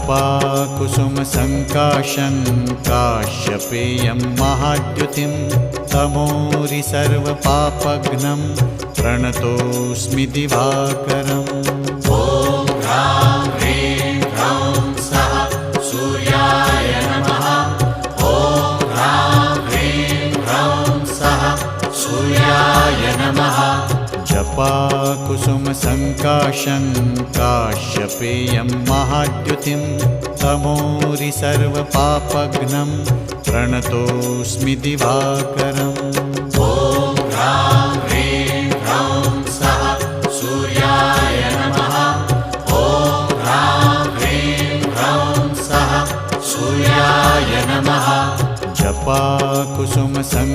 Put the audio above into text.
जपाकुसुमसङ्काशं काश्यपेयं महाद्युतिं तमोरि सर्वपापघ्नं प्रणतोऽस्मि दिवाकरम्। ॐ ह्रां ह्रीं ह्रौं सः सूर्याय नमः। ॐ ह्रां ह्रीं ह्रौं सः सूर्याय नमः। जपाकुसुमसङ्काशं काश्यपेयं महाद्युतिं तमोरि सर्वपापघ्नं प्रणतोऽस्मि दिवाकरम्। ॐ ह्रां ह्रीं ह्रौं सः सूर्याय नमः। ॐ ह्रां ह्रीं ह्रौं सः सूर्याय नमः। जपाकुसुमसङ्काशं